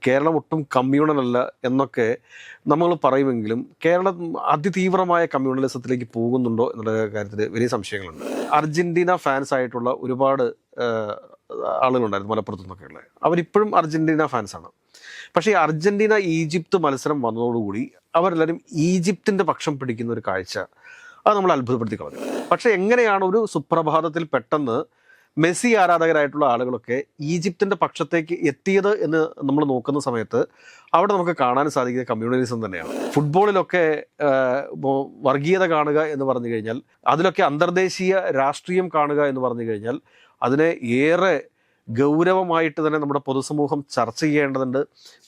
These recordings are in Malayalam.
കേരളം ഒട്ടും കമ്മ്യൂണൽ അല്ല എന്നൊക്കെ നമ്മൾ പറയുമെങ്കിലും കേരളം അതിതീവ്രമായ കമ്മ്യൂണലിസത്തിലേക്ക് പോകുന്നുണ്ടോ എന്നുള്ള കാര്യത്തിൽ വലിയ സംശയങ്ങളുണ്ട്. അർജന്റീന ഫാൻസ് ആയിട്ടുള്ള ഒരുപാട് ആളുകളുണ്ടായിരുന്നു മലപ്പുറത്തു നിന്നൊക്കെയുള്ള. അവരിപ്പോഴും അർജന്റീന ഫാൻസാണ്. പക്ഷേ ഈ അർജന്റീന ഈജിപ്ത് മത്സരം വന്നതോടുകൂടി അവരെല്ലാവരും ഈജിപ്തിൻ്റെ പക്ഷം പിടിക്കുന്ന ഒരു കാഴ്ച അത് നമ്മൾ അത്ഭുതപ്പെടുത്തി കളഞ്ഞു. പക്ഷേ എങ്ങനെയാണ് ഒരു സുപ്രഭാതത്തിൽ പെട്ടെന്ന് മെസ്സി ആരാധകരായിട്ടുള്ള ആളുകളൊക്കെ ഈജിപ്തിൻ്റെ പക്ഷത്തേക്ക് എത്തിയത് എന്ന് നമ്മൾ നോക്കുന്ന സമയത്ത് അവിടെ നമുക്ക് കാണാൻ സാധിക്കുന്നത് കമ്മ്യൂണലിസം തന്നെയാണ്. ഫുട്ബോളിലൊക്കെ വർഗീയത കാണുക എന്ന് പറഞ്ഞു കഴിഞ്ഞാൽ, അതിലൊക്കെ അന്തർദേശീയ രാഷ്ട്രീയം കാണുക എന്ന് പറഞ്ഞു കഴിഞ്ഞാൽ അതിനെ ഏറെ ഗൗരവമായിട്ട് തന്നെ നമ്മുടെ പൊതുസമൂഹം ചർച്ച ചെയ്യേണ്ടതുണ്ട്.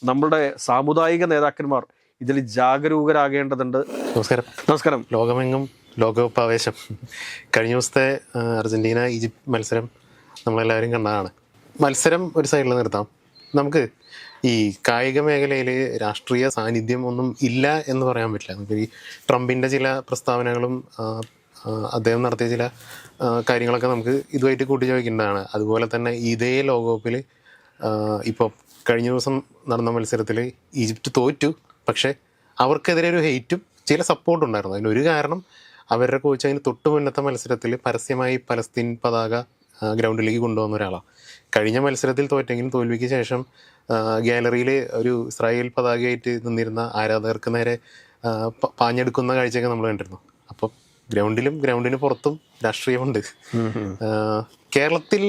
നമ്മുടെ സാമുദായിക നേതാക്കന്മാർ ഇതിൽ ജാഗരൂകരാകേണ്ടതുണ്ട്. നമസ്കാരം. ലോകമെങ്ങും ലോകകപ്പ് ആവേശം. കഴിഞ്ഞ ദിവസത്തെ അർജന്റീന ഈജിപ്ത് മത്സരം നമ്മളെല്ലാവരും കണ്ടതാണ്. മത്സരം ഒരു സൈഡിൽ നിർത്താം. നമുക്ക് ഈ കായിക മേഖലയിൽ രാഷ്ട്രീയ സാന്നിധ്യം ഒന്നും ഇല്ല എന്ന് പറയാൻ പറ്റില്ല. നമുക്ക് ഈ ട്രംപിൻ്റെ ചില പ്രസ്താവനകളും അദ്ദേഹം നടത്തിയ ചില കാര്യങ്ങളൊക്കെ നമുക്ക് ഇതുമായിട്ട് കൂട്ടിച്ചോദിക്കേണ്ടതാണ്. അതുപോലെ തന്നെ ഇതേ ലോകകപ്പിൽ ഇപ്പോൾ കഴിഞ്ഞ ദിവസം നടന്ന മത്സരത്തിൽ ഈജിപ്റ്റ് തോറ്റു. പക്ഷേ അവർക്കെതിരെ ഒരു ഹെയ്റ്റും ചില സപ്പോർട്ടും ഉണ്ടായിരുന്നു. അതിനൊരു കാരണം അവരുടെ കോച്ച് അതിന് തൊട്ട് മുന്നത്തെ മത്സരത്തിൽ പരസ്യമായി പലസ്തീൻ പതാക ഗ്രൗണ്ടിലേക്ക് കൊണ്ടുവന്ന ഒരാളാണ്. കഴിഞ്ഞ മത്സരത്തിൽ തോറ്റെങ്കിലും തോൽവിക്ക് ശേഷം ഗാലറിയിൽ ഒരു ഇസ്രായേൽ പതാകയായിട്ട് നിന്നിരുന്ന ആരാധകർക്ക് നേരെ പാഞ്ഞെടുക്കുന്ന കാഴ്ചയൊക്കെ നമ്മൾ കണ്ടിരുന്നു. അപ്പം ഗ്രൗണ്ടിന് പുറത്തും രാഷ്ട്രീയമുണ്ട്. കേരളത്തിൽ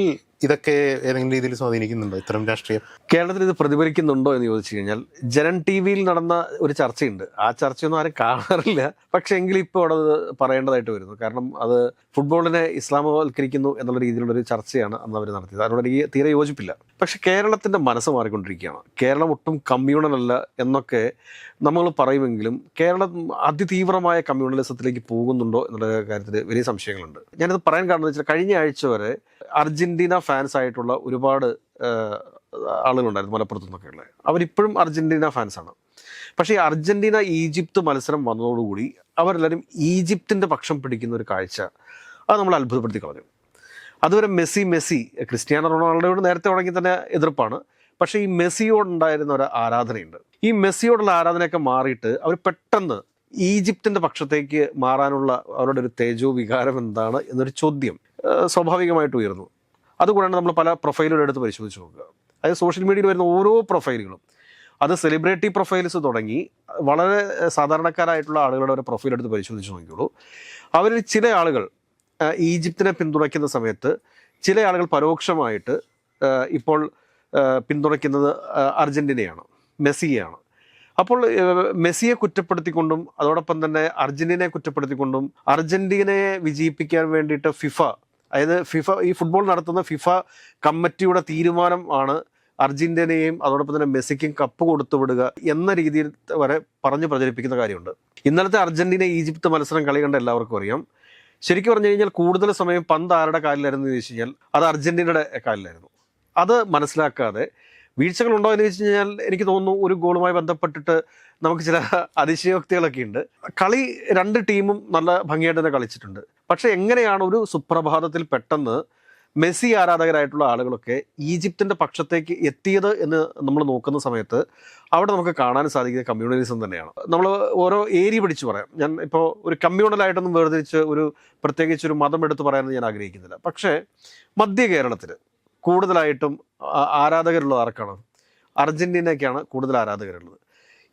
ഇതൊക്കെ ഏതെങ്കിലും രീതിയിൽ സ്വാധീനിക്കുന്നുണ്ടോ ഇത്തരം രാഷ്ട്രീയം? കേരളത്തിൽ ഇത് പ്രതിഫലിക്കുന്നുണ്ടോ എന്ന് ചോദിച്ചു കഴിഞ്ഞാൽ, ജനൻ ടി വിയിൽ നടന്ന ഒരു ചർച്ചയുണ്ട്. ആ ചർച്ചയൊന്നും ആരും കാണാറില്ല. പക്ഷെ എങ്കിലും ഇപ്പോൾ അവിടെ പറയേണ്ടതായിട്ട് വരുന്നു. കാരണം അത് ഫുട്ബോളിനെ ഇസ്ലാമവൽക്കരിക്കുന്നു എന്നുള്ള രീതിയിലുള്ളൊരു ചർച്ചയാണ് അന്ന് അവർ നടത്തിയത്. അതിനോട് എനിക്ക് തീരെ യോജിപ്പില്ല. പക്ഷെ കേരളത്തിൻ്റെ മനസ്സ് മാറിക്കൊണ്ടിരിക്കുകയാണ്. കേരളം ഒട്ടും കമ്മ്യൂണൽ അല്ല എന്നൊക്കെ നമ്മൾ പറയുമെങ്കിലും കേരളം അതിതീവ്രമായ കമ്മ്യൂണലിസത്തിലേക്ക് പോകുന്നുണ്ടോ എന്നുള്ള കാര്യത്തിൽ വലിയ സംശയങ്ങളുണ്ട്. ഞാനിത് പറയാൻ കാരണം വെച്ചാൽ, കഴിഞ്ഞ ആഴ്ച വരെ അർജന്റീന ഫാൻസ് ആയിട്ടുള്ള ഒരുപാട് ആളുകളുണ്ടായിരുന്നു മലപ്പുറത്തു നിന്നൊക്കെയുള്ള. അവരിപ്പോഴും അർജന്റീന ഫാൻസാണ്. പക്ഷേ ഈ അർജന്റീന ഈജിപ്ത് മത്സരം വന്നതോടുകൂടി അവരെല്ലാവരും ഈജിപ്തിൻ്റെ പക്ഷം പിടിക്കുന്ന ഒരു കാഴ്ച അത് നമ്മൾ അത്ഭുതപ്പെടുത്തി കളഞ്ഞു. അതുവരെ മെസ്സി ക്രിസ്ത്യാനോ റൊണാൾഡോയോട് നേരത്തെ തുടങ്ങി തന്നെ എതിർപ്പാണ്. പക്ഷേ ഈ മെസ്സിയോടുണ്ടായിരുന്ന ഒരു ആരാധനയുണ്ട്. ഈ മെസ്സിയോടുള്ള ആരാധനയൊക്കെ മാറിയിട്ട് അവർ പെട്ടെന്ന് ഈജിപ്തിൻ്റെ പക്ഷത്തേക്ക് മാറാനുള്ള അവരുടെ ഒരു തേജോ വികാരം എന്താണ് എന്നൊരു ചോദ്യം സ്വാഭാവികമായിട്ട് ഉയർന്നു. അതുകൂടാണ് നമ്മൾ പല പ്രൊഫൈലുകൾ എടുത്ത് പരിശോധിച്ച് നോക്കുക. അതായത് സോഷ്യൽ മീഡിയയിൽ വരുന്ന ഓരോ പ്രൊഫൈലുകളും, അത് സെലിബ്രിറ്റി പ്രൊഫൈൽസ് തുടങ്ങി വളരെ സാധാരണക്കാരായിട്ടുള്ള ആളുകളുടെ ഒരു പ്രൊഫൈൽ എടുത്ത് പരിശോധിച്ച് നോക്കിയുള്ളൂ. അവരിൽ ചില ആളുകൾ ഈജിപ്തിനെ പിന്തുണയ്ക്കുന്ന സമയത്ത് ചില ആളുകൾ പരോക്ഷമായിട്ട് ഇപ്പോൾ പിന്തുണയ്ക്കുന്നത് അർജന്റീനയാണ്, മെസ്സിയെയാണ്. അപ്പോൾ മെസ്സിയെ കുറ്റപ്പെടുത്തിക്കൊണ്ടും അതോടൊപ്പം തന്നെ അർജന്റീനയെ കുറ്റപ്പെടുത്തിക്കൊണ്ടും അർജന്റീനയെ വിജയിപ്പിക്കാൻ വേണ്ടിയിട്ട് ഫിഫ ഈ ഫുട്ബോൾ നടത്തുന്ന ഫിഫ കമ്മിറ്റിയുടെ തീരുമാനം ആണ് അർജന്റീനയെയും അതോടൊപ്പം തന്നെ മെസ്സിക്കും കപ്പ് കൊടുത്തുവിടുക എന്ന രീതിയിൽ വരെ പറഞ്ഞ് പ്രചരിപ്പിക്കുന്ന കാര്യമുണ്ട്. ഇന്നലത്തെ അർജന്റീന ഈജിപ്ത് മത്സരം കളി കണ്ട എല്ലാവർക്കും അറിയാം. ശരിക്കും പറഞ്ഞു കഴിഞ്ഞാൽ കൂടുതൽ സമയം പന്ത് ആരുടെ കാലിലായിരുന്നു എന്ന് ചോദിച്ചു കഴിഞ്ഞാൽ അത് അർജന്റീനയുടെ കാലിലായിരുന്നു. അത് മനസ്സിലാക്കാതെ വീഴ്ചകളുണ്ടോ എന്ന് ചോദിച്ചു കഴിഞ്ഞാൽ എനിക്ക് തോന്നുന്നു ഒരു ഗോളുമായി ബന്ധപ്പെട്ടിട്ട് നമുക്ക് ചില അതിശയോക്തികളൊക്കെ ഉണ്ട്. കളി രണ്ട് ടീമും നല്ല ഭംഗിയായിട്ട് തന്നെ കളിച്ചിട്ടുണ്ട്. പക്ഷെ എങ്ങനെയാണ് ഒരു സുപ്രഭാതത്തിൽ പെട്ടെന്ന് മെസ്സി ആരാധകരായിട്ടുള്ള ആളുകളൊക്കെ ഈജിപ്തിൻ്റെ പക്ഷത്തേക്ക് എത്തിയത് എന്ന് നമ്മൾ നോക്കുന്ന സമയത്ത് അവിടെ നമുക്ക് കാണാൻ സാധിക്കുന്നത് കമ്മ്യൂണലിസം തന്നെയാണ്. നമ്മൾ ഓരോ ഏരിയ പിടിച്ച് പറയാം. ഞാൻ ഇപ്പോൾ ഒരു കമ്മ്യൂണലായിട്ടൊന്നും വേർതിരിച്ച് പ്രത്യേകിച്ച് ഒരു മതം എടുത്ത് പറയാനൊന്നും ഞാൻ ആഗ്രഹിക്കുന്നില്ല. പക്ഷേ മധ്യ കേരളത്തിൽ കൂടുതലായിട്ടും ആരാധകരുള്ളത് ആർക്കാണ്? അർജന്റീനയ്ക്കാണ് കൂടുതൽ ആരാധകരുള്ളത്.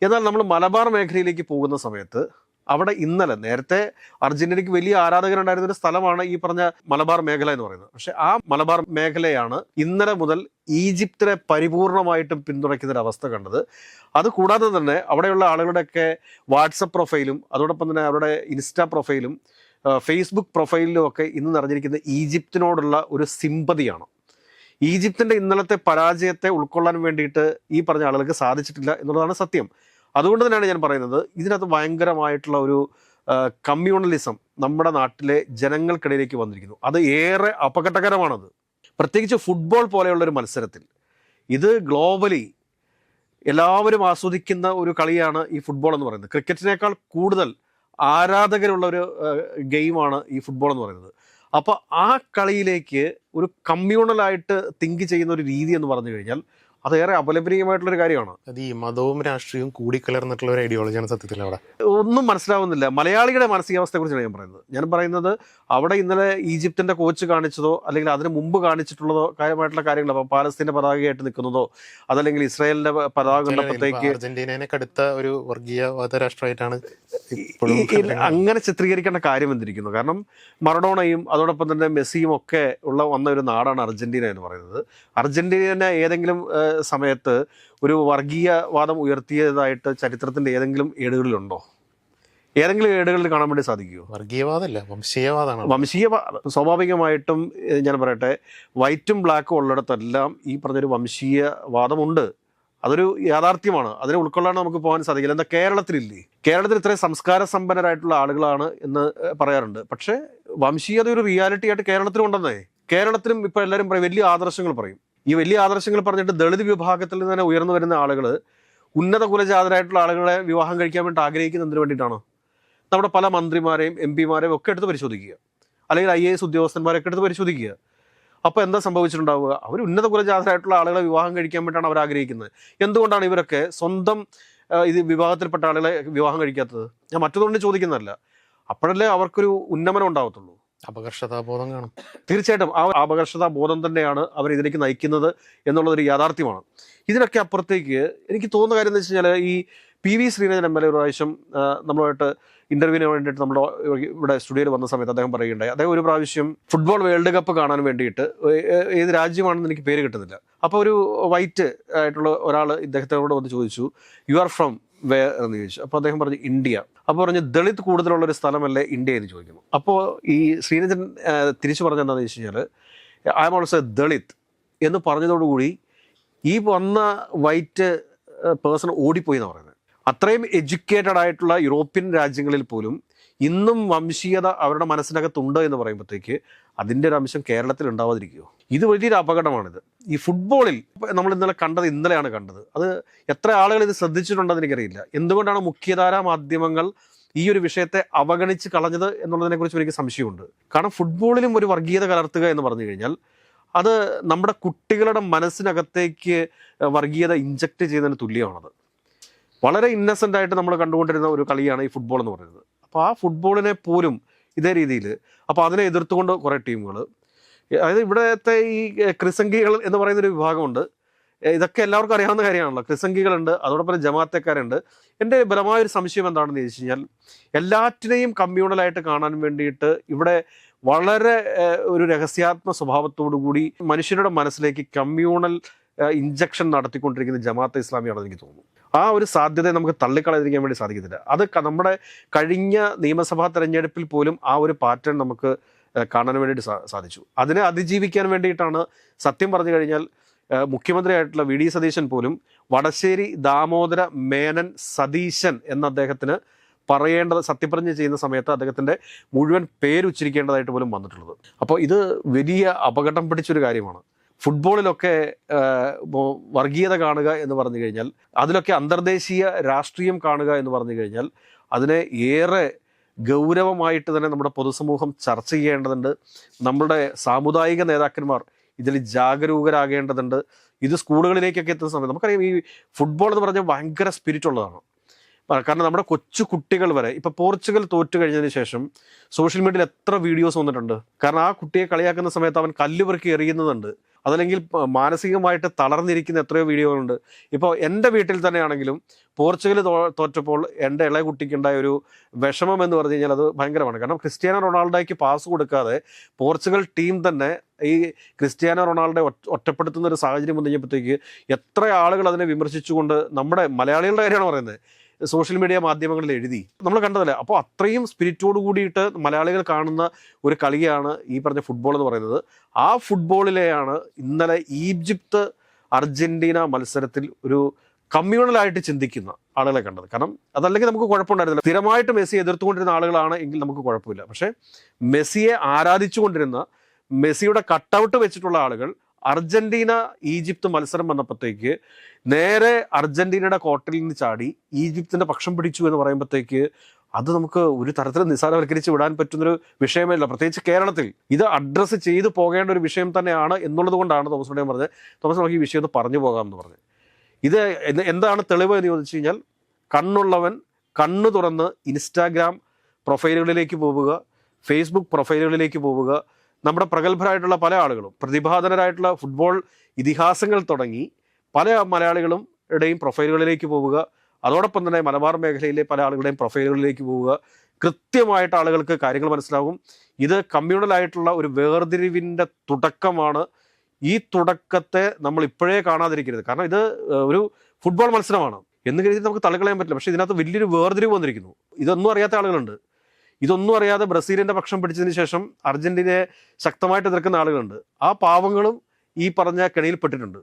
എന്നാൽ നമ്മൾ മലബാർ മേഖലയിലേക്ക് പോകുന്ന സമയത്ത് അവിടെ നേരത്തെ അർജന്റീനയ്ക്ക് വലിയ ആരാധകരുണ്ടായിരുന്ന ഒരു സ്ഥലമാണ് ഈ പറഞ്ഞ മലബാർ മേഖല എന്ന് പറയുന്നത്. പക്ഷെ ആ മലബാർ മേഖലയാണ് ഇന്നലെ മുതൽ ഈജിപ്തിനെ പരിപൂർണമായിട്ടും പിന്തുണയ്ക്കുന്ന ഒരു അവസ്ഥ കണ്ടത്. അതുകൂടാതെ തന്നെ അവിടെയുള്ള ആളുകളുടെയൊക്കെ വാട്സപ്പ് പ്രൊഫൈലും അതോടൊപ്പം തന്നെ അവരുടെ ഇൻസ്റ്റാ പ്രൊഫൈലും ഫേസ്ബുക്ക് പ്രൊഫൈലിലും ഒക്കെ ഇന്ന് നിറഞ്ഞിരിക്കുന്ന ഈജിപ്തിനോടുള്ള ഒരു സിമ്പതിയാണ്. ഈജിപ്തിൻ്റെ ഇന്നലത്തെ പരാജയത്തെ ഉൾക്കൊള്ളാൻ വേണ്ടിയിട്ട് ഈ പറഞ്ഞ ആളുകൾക്ക് സാധിച്ചിട്ടില്ല എന്നുള്ളതാണ് സത്യം. അതുകൊണ്ട് തന്നെയാണ് ഞാൻ പറയുന്നത്, ഇതിനകത്ത് ഭയങ്കരമായിട്ടുള്ള ഒരു കമ്മ്യൂണലിസം നമ്മുടെ നാട്ടിലെ ജനങ്ങൾക്കിടയിലേക്ക് വന്നിരിക്കുന്നു. അത് ഏറെ അപകടകരമാണത്. പ്രത്യേകിച്ച് ഫുട്ബോൾ പോലെയുള്ളൊരു മത്സരത്തിൽ ഇത് ഗ്ലോബലി എല്ലാവരും ആസ്വദിക്കുന്ന ഒരു കളിയാണ് ഈ ഫുട്ബോൾ എന്ന് പറയുന്നത്. ക്രിക്കറ്റിനേക്കാൾ കൂടുതൽ ആരാധകരുള്ള ഒരു ഗെയിമാണ് ഈ ഫുട്ബോൾ എന്ന് പറയുന്നത്. അപ്പോൾ ആ കളിയിലേക്ക് ഒരു കമ്മ്യൂണലായിട്ട് തിങ്ക് ചെയ്യുന്ന ഒരു രീതി എന്ന് പറഞ്ഞു കഴിഞ്ഞാൽ അതേറെ അപലപനീയമായിട്ടുള്ളൊരു കാര്യമാണ്. അത് ഈ മതവും രാഷ്ട്രീയവും കൂടിക്കലർന്നിട്ടുള്ള ഒരു ഐഡിയോളജിയാണ് സത്യത്തിൽ അവിടെ. ഒന്നും മനസ്സിലാവുന്നില്ല. മലയാളികളുടെ മാനസികാവസ്ഥയെക്കുറിച്ചാണ് ഞാൻ പറയുന്നത്. അവിടെ ഇന്നലെ ഈജിപ്തിന്റെ കോച്ച് കാണിച്ചതോ അല്ലെങ്കിൽ അതിന് മുമ്പ് കാണിച്ചിട്ടുള്ളതോ കാര്യമായിട്ടുള്ള കാര്യങ്ങൾ, അപ്പോൾ പാലസ്തീന്റെ പതാകയായിട്ട് നിൽക്കുന്നതോ അതല്ലെങ്കിൽ ഇസ്രായേലിന്റെ പതാക കണ്ടപ്പോഴത്തേക്ക് അർജന്റീനയെ കടുത്ത ഒരു വർഗീയവാദ രാഷ്ട്രമായിട്ടാണ് അങ്ങനെ ചിത്രീകരിക്കേണ്ട കാര്യം എന്തിരിക്കുന്നു. കാരണം മറഡോണയും അതോടൊപ്പം തന്നെ മെസ്സിയും ഒക്കെ വന്ന ഒരു നാടാണ് അർജന്റീന എന്ന് പറയുന്നത്. അർജന്റീന ഏതെങ്കിലും സമയത്ത് ഒരു വർഗീയവാദം ഉയർത്തിയതായിട്ട് ചരിത്രത്തിന്റെ ഏതെങ്കിലും ഏടുകളിലുണ്ടോ? ഏതെങ്കിലും ഏടുകളിൽ കാണാൻ വേണ്ടി സാധിക്കുമോ? വർഗീയവാദമല്ല, വംശീയവാദമാണ്. സ്വാഭാവികമായിട്ടും ഞാൻ പറയട്ടെ, വൈറ്റും ബ്ലാക്കും ഉള്ളിടത്തെല്ലാം ഈ പറഞ്ഞൊരു വംശീയവാദമുണ്ട്. അതൊരു യാഥാർത്ഥ്യമാണ്. അതിനെ ഉൾക്കൊള്ളാൻ നമുക്ക് പോകാൻ സാധിക്കില്ല. എന്താ കേരളത്തിലില്ലേ? കേരളത്തിൽ ഇത്രയും സംസ്കാര സമ്പന്നരായിട്ടുള്ള ആളുകളാണ് എന്ന് പറയാറുണ്ട്. പക്ഷേ വംശീയത ഒരു റിയാലിറ്റി ആയിട്ട് കേരളത്തിലും ഉണ്ടെന്നേ. കേരളത്തിലും ഇപ്പൊ എല്ലാവരും പറയും, വലിയ ആദർശങ്ങൾ പറയും. ഈ വലിയ ആദർശങ്ങൾ പറഞ്ഞിട്ട് ദളിത് വിഭാഗത്തിൽ നിന്ന് തന്നെ ഉയർന്നു വരുന്ന ആളുകൾ ഉന്നത കുലജാതരായിട്ടുള്ള ആളുകളെ വിവാഹം കഴിക്കാൻ വേണ്ടി ആഗ്രഹിക്കുന്നതിന് വേണ്ടിയിട്ടാണ്. നമ്മുടെ പല മന്ത്രിമാരെയും എം പിമാരെയും ഒക്കെ എടുത്ത് പരിശോധിക്കുക, അല്ലെങ്കിൽ IAS ഉദ്യോഗസ്ഥന്മാരൊക്കെ എടുത്ത് പരിശോധിക്കുക. അപ്പോൾ എന്താ സംഭവിച്ചിട്ടുണ്ടാവുക? അവർ ഉന്നത കുലജാതരായിട്ടുള്ള ആളുകളെ വിവാഹം കഴിക്കാൻ വേണ്ടിയിട്ടാണ് അവർ ആഗ്രഹിക്കുന്നത്. എന്തുകൊണ്ടാണ് ഇവരൊക്കെ സ്വന്തം ഇത് വിഭാഗത്തിൽപ്പെട്ട ആളുകളെ വിവാഹം കഴിക്കാത്തത്? ഞാൻ മറ്റൊന്നുകൊണ്ട് ചോദിക്കുന്നതല്ല. അപ്പോഴല്ലേ അവർക്കൊരു ഉന്നമനം ഉണ്ടാവത്തുള്ളൂ. അപകർഷതാബോധം കാണും. തീർച്ചയായിട്ടും ആ അപകർഷതാബോധം തന്നെയാണ് അവർ ഇതിലേക്ക് നയിക്കുന്നത് എന്നുള്ളതൊരു യാഥാർത്ഥ്യമാണ്. ഇതിനൊക്കെ അപ്പുറത്തേക്ക് എനിക്ക് തോന്നുന്ന കാര്യം എന്ന് വെച്ച് കഴിഞ്ഞാൽ, ഈ PV ശ്രീനേന്ദ്രൻ MLA ഒരു പ്രാവശ്യം നമ്മളുമായിട്ട് ഇന്റർവ്യൂവിന് വേണ്ടിയിട്ട് നമ്മുടെ ഇവിടെ സ്റ്റുഡിയോയിൽ വന്ന സമയത്ത് അദ്ദേഹം പറയുകയുണ്ടായി, അദ്ദേഹം ഒരു പ്രാവശ്യം ഫുട്ബോൾ വേൾഡ് കപ്പ് കാണാൻ വേണ്ടിയിട്ട് ഏത് രാജ്യമാണെന്ന് എനിക്ക് പേര് കിട്ടുന്നില്ല. അപ്പോൾ ഒരു വൈറ്റ് ആയിട്ടുള്ള ഒരാൾ ഇദ്ദേഹത്തോട് വന്ന് ചോദിച്ചു, യു ആർ ഫ്രം വേർ എന്ന് ചോദിച്ചു. അപ്പോൾ അദ്ദേഹം പറഞ്ഞു ഇന്ത്യ. അപ്പോൾ പറഞ്ഞു ദളിത് കൂടുതലുള്ളൊരു സ്ഥലമല്ലേ ഇന്ത്യ എന്ന് ചോദിക്കുന്നു. അപ്പോൾ ഈ ശ്രീനേന്ദ്രൻ തിരിച്ചു പറഞ്ഞ എന്താണെന്ന് വെച്ച് കഴിഞ്ഞാൽ, ഐ ആം ഓൾസോ ദളിത് എന്ന് പറഞ്ഞതോടുകൂടി ഈ വന്ന വൈറ്റ് പേഴ്സൺ ഓടിപ്പോയി എന്നാണ് പറയുന്നത്. അത്രയും എഡ്യൂക്കേറ്റഡ് ആയിട്ടുള്ള യൂറോപ്യൻ രാജ്യങ്ങളിൽ പോലും ഇന്നും വംശീയത അവരുടെ മനസ്സിനകത്തുണ്ട് എന്ന് പറയുമ്പോഴത്തേക്ക് അതിൻ്റെ ഒരു അംശം കേരളത്തിൽ ഉണ്ടാവാതിരിക്കുമോ? ഇത് വലിയൊരു അപകടമാണിത്. ഈ ഫുട്ബോളിൽ നമ്മൾ ഇന്നലെയാണ് കണ്ടത്. അത് എത്ര ആളുകൾ ഇത് ശ്രദ്ധിച്ചിട്ടുണ്ടെന്ന് എനിക്കറിയില്ല. എന്തുകൊണ്ടാണ് മുഖ്യധാരാ മാധ്യമങ്ങൾ ഈ ഒരു വിഷയത്തെ അവഗണിച്ച് കളഞ്ഞത് എന്നുള്ളതിനെക്കുറിച്ച് എനിക്ക് സംശയമുണ്ട്. കാരണം ഫുട്ബോളിലും ഒരു വർഗീയത കലർത്തുക എന്ന് പറഞ്ഞു കഴിഞ്ഞാൽ അത് നമ്മുടെ കുട്ടികളുടെ മനസ്സിനകത്തേക്ക് വർഗീയത ഇഞ്ചക്ട് ചെയ്യുന്നതിന് തുല്യമാണത്. വളരെ ഇന്നസെൻ്റ് ആയിട്ട് നമ്മൾ കണ്ടുകൊണ്ടിരുന്ന ഒരു കളിയാണ് ഈ ഫുട്ബോൾ എന്ന് പറയുന്നത്. അപ്പോൾ ആ ഫുട്ബോളിനെ പോലും ഇതേ രീതിയിൽ, അപ്പോൾ അതിനെ എതിർത്തുകൊണ്ട് കുറേ ടീമുകൾ, അതായത് ഇവിടുത്തെ ഈ ക്രിസംഗികൾ എന്ന് പറയുന്നൊരു വിഭാഗമുണ്ട്. ഇതൊക്കെ എല്ലാവർക്കും അറിയാവുന്ന കാര്യമാണല്ലോ. ക്രിസംഗികളുണ്ട്, അതോടൊപ്പം ജമാഅത്തേക്കാരുണ്ട്. എൻ്റെ ബലമായൊരു സംശയം എന്താണെന്ന് ചോദിച്ചു കഴിഞ്ഞാൽ, എല്ലാറ്റിനെയും കമ്മ്യൂണലായിട്ട് കാണാൻ വേണ്ടിയിട്ട് ഇവിടെ വളരെ ഒരു രഹസ്യാത്മക സ്വഭാവത്തോടു കൂടി മനുഷ്യരുടെ മനസ്സിലേക്ക് കമ്മ്യൂണൽ ഇഞ്ചക്ഷൻ നടത്തിക്കൊണ്ടിരിക്കുന്ന ജമാഅത്തെ ഇസ്ലാമിയാണെന്ന് എനിക്ക് തോന്നുന്നു. ആ ഒരു സാധ്യതയെ നമുക്ക് തള്ളിക്കളയാതിരിക്കാൻ വേണ്ടി സാധിക്കത്തില്ല. അത് നമ്മുടെ കഴിഞ്ഞ നിയമസഭാ തെരഞ്ഞെടുപ്പിൽ പോലും ആ ഒരു പാറ്റേൺ നമുക്ക് കാണാൻ വേണ്ടിയിട്ട് സാധിച്ചു. അതിനെ അതിജീവിക്കാൻ വേണ്ടിയിട്ടാണ് സത്യം പറഞ്ഞു കഴിഞ്ഞാൽ മുഖ്യമന്ത്രിയായിട്ടുള്ള VD സതീശൻ പോലും വടശ്ശേരി ദാമോദര മേനൻ സതീശൻ എന്ന അദ്ദേഹത്തിന് പറയേണ്ടത്, സത്യപ്രതിജ്ഞ ചെയ്യുന്ന സമയത്ത് അദ്ദേഹത്തിൻ്റെ മുഴുവൻ പേരുച്ചരിക്കേണ്ടതായിട്ട് പോലും വന്നിട്ടുള്ളത്. അപ്പോൾ ഇത് വലിയ അപകടം പിടിച്ചൊരു കാര്യമാണ്. ഫുട്ബോളിലൊക്കെ വർഗീയത കാണുക എന്ന് പറഞ്ഞു കഴിഞ്ഞാൽ, അതിലൊക്കെ അന്തർദേശീയ രാഷ്ട്രീയം കാണുക എന്ന് പറഞ്ഞു കഴിഞ്ഞാൽ അതിനെ ഏറെ ഗൗരവമായിട്ട് തന്നെ നമ്മുടെ പൊതുസമൂഹം ചർച്ച ചെയ്യേണ്ടതുണ്ട്. നമ്മുടെ സാമുദായിക നേതാക്കന്മാർ ഇതിൽ ജാഗരൂകരാകേണ്ടതുണ്ട്. ഇത് സ്കൂളുകളിലേക്കൊക്കെ എത്തുന്ന സമയത്ത് നമുക്കറിയാം, ഈ ഫുട്ബോൾ എന്ന് പറഞ്ഞാൽ ഭയങ്കര സ്പിരിറ്റ് ഉള്ളതാണ്. കാരണം നമ്മുടെ കൊച്ചു കുട്ടികൾ വരെ, ഇപ്പം പോർച്ചുഗൽ തോറ്റു കഴിഞ്ഞതിന് ശേഷം സോഷ്യൽ മീഡിയയിൽ എത്ര വീഡിയോസ് വന്നിട്ടുണ്ട്. കാരണം ആ കുട്ടിയെ കളിയാക്കുന്ന സമയത്ത് അവൻ കല്ല് പെറുക്കി എറിയുന്നതുണ്ട്, അതല്ലെങ്കിൽ മാനസികമായിട്ട് തളർന്നിരിക്കുന്ന എത്രയോ വീഡിയോകളുണ്ട്. ഇപ്പോൾ എൻ്റെ വീട്ടിൽ തന്നെയാണെങ്കിലും പോർച്ചുഗൽ തോറ്റപ്പോൾ എൻ്റെ ഇളയ കുട്ടിക്കുണ്ടായ ഒരു വിഷമം എന്ന് പറഞ്ഞു കഴിഞ്ഞാൽ അത് ഭയങ്കരമാണ്. കാരണം ക്രിസ്ത്യാനോ റൊണാൾഡോയ്ക്ക് പാസ് കൊടുക്കാതെ പോർച്ചുഗൽ ടീം തന്നെ ഈ ക്രിസ്ത്യാനോ റൊണാൾഡോ ഒറ്റപ്പെടുത്തുന്ന ഒരു സാഹചര്യം വന്നു കഴിഞ്ഞപ്പോഴത്തേക്ക് എത്ര ആളുകൾ അതിനെ വിമർശിച്ചുകൊണ്ട്, നമ്മുടെ മലയാളികളുടെ കാര്യമാണ് പറയുന്നത്, സോഷ്യൽ മീഡിയ മാധ്യമങ്ങളിൽ എഴുതി നമ്മൾ കണ്ടതല്ലേ. അപ്പോൾ അത്രയും സ്പിരിറ്റോട് കൂടിയിട്ട് മലയാളികൾ കാണുന്ന ഒരു കളിയാണ് ഈ പറഞ്ഞ ഫുട്ബോൾ എന്ന് പറയുന്നത്. ആ ഫുട്ബോളിലെയാണ് ഇന്നലെ ഈജിപ്ത് അർജന്റീന മത്സരത്തിൽ ഒരു കമ്മ്യൂണലായിട്ട് ചിന്തിക്കുന്ന ആളുകളെ കണ്ടത്. കാരണം അതല്ലെങ്കിൽ നമുക്ക് കുഴപ്പമുണ്ടായിരുന്നില്ല. സ്ഥിരമായിട്ട് മെസ്സി എതിർത്തുകൊണ്ടിരുന്ന ആളുകളാണ് എങ്കിൽ നമുക്ക് കുഴപ്പമില്ല. പക്ഷേ മെസ്സിയെ ആരാധിച്ചുകൊണ്ടിരുന്ന, മെസ്സിയുടെ കട്ടൗട്ട് വെച്ചിട്ടുള്ള ആളുകൾ അർജന്റീന ഈജിപ്ത് മത്സരം വന്നപ്പോഴത്തേക്ക് നേരെ അർജന്റീനയുടെ കോർട്ടിൽ നിന്ന് ചാടി ഈജിപ്തിന്റെ പക്ഷം പിടിച്ചു എന്ന് പറയുമ്പോഴത്തേക്ക് അത് നമുക്ക് ഒരു തരത്തിലും നിസ്സാരവൽക്കരിച്ച് വിടാൻ പറ്റുന്നൊരു വിഷയമല്ല. പ്രത്യേകിച്ച് കേരളത്തിൽ ഇത് അഡ്രസ്സ് ചെയ്തു പോകേണ്ട ഒരു വിഷയം തന്നെയാണ് എന്നുള്ളത് കൊണ്ടാണ് തോമസ് ഉടയം പറഞ്ഞത്, തോമസ് നമുക്ക് ഈ വിഷയം ഒന്ന് പറഞ്ഞു പോകാമെന്ന് പറഞ്ഞത്. ഇത് എന്താണ് തെളിവ് എന്ന് ചോദിച്ചു കഴിഞ്ഞാൽ, കണ്ണുള്ളവൻ കണ്ണു തുറന്ന് ഇൻസ്റ്റാഗ്രാം പ്രൊഫൈലുകളിലേക്ക് പോവുക, ഫേസ്ബുക്ക് പ്രൊഫൈലുകളിലേക്ക് പോവുക. നമ്മുടെ പ്രഗത്ഭരായിട്ടുള്ള പല ആളുകളും, പ്രതിഭാധനരായിട്ടുള്ള ഫുട്ബോൾ ഇതിഹാസങ്ങൾ തുടങ്ങി പല മലയാളികളും ടെയും പ്രൊഫൈലുകളിലേക്ക് പോവുക. അതോടൊപ്പം തന്നെ മലബാർ മേഖലയിലെ പല ആളുകളുടെയും പ്രൊഫൈലുകളിലേക്ക് പോവുക. കൃത്യമായിട്ട് ആളുകൾക്ക് കാര്യങ്ങൾ മനസ്സിലാകും. ഇത് കമ്മ്യൂണലായിട്ടുള്ള ഒരു വേർതിരിവിൻ്റെ തുടക്കമാണ്. ഈ തുടക്കത്തെ നമ്മൾ ഇപ്പോഴേ കാണാതിരിക്കരുത്. കാരണം ഇത് ഒരു ഫുട്ബോൾ മത്സരമാണ് എന്ന് കരുതി നമുക്ക് തള്ളിക്കളയാൻ പറ്റില്ല. പക്ഷേ ഇതിനകത്ത് വലിയൊരു വേർതിരിവ് വന്നിരിക്കുന്നു. ഇതൊന്നും അറിയാത്ത ആളുകളുണ്ട്. ഇതൊന്നും അറിയാതെ ബ്രസീലിൻ്റെ പക്ഷം പിടിച്ചതിന് ശേഷം അർജന്റീനയെ ശക്തമായിട്ട് എതിർക്കുന്ന ആളുകളുണ്ട്. ആ പാവങ്ങളും ഈ പറഞ്ഞ കെണിയിൽപ്പെട്ടിട്ടുണ്ട്.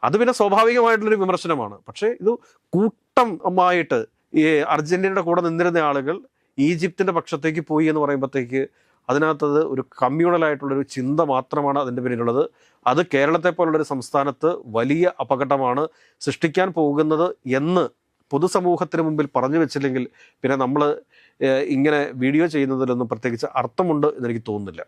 അത് പിന്നെ സ്വാഭാവികമായിട്ടുള്ളൊരു വിമർശനമാണ്. പക്ഷേ ഇത് കൂട്ടമായിട്ട് ഈ അർജന്റീനയുടെ കൂടെ നിന്നിരുന്ന ആളുകൾ ഈജിപ്തിൻ്റെ പക്ഷത്തേക്ക് പോയി എന്ന് പറയുമ്പോഴത്തേക്ക് അതിനകത്തത് ഒരു കമ്മ്യൂണലായിട്ടുള്ളൊരു ചിന്ത മാത്രമാണ് അതിൻ്റെ പിന്നിലുള്ളത്. അത് കേരളത്തെ പോലുള്ളൊരു സംസ്ഥാനത്ത് വലിയ അപകടമാണ് സൃഷ്ടിക്കാൻ പോകുന്നത് എന്ന് പൊതുസമൂഹത്തിന് മുമ്പിൽ പറഞ്ഞു വെച്ചില്ലെങ്കിൽ പിന്നെ നമ്മൾ ഇങ്ങനെ വീഡിയോ ചെയ്യുന്നതിലൊന്നും പ്രത്യേകിച്ച് അർത്ഥമുണ്ട് എന്നെനിക്ക് തോന്നുന്നില്ല.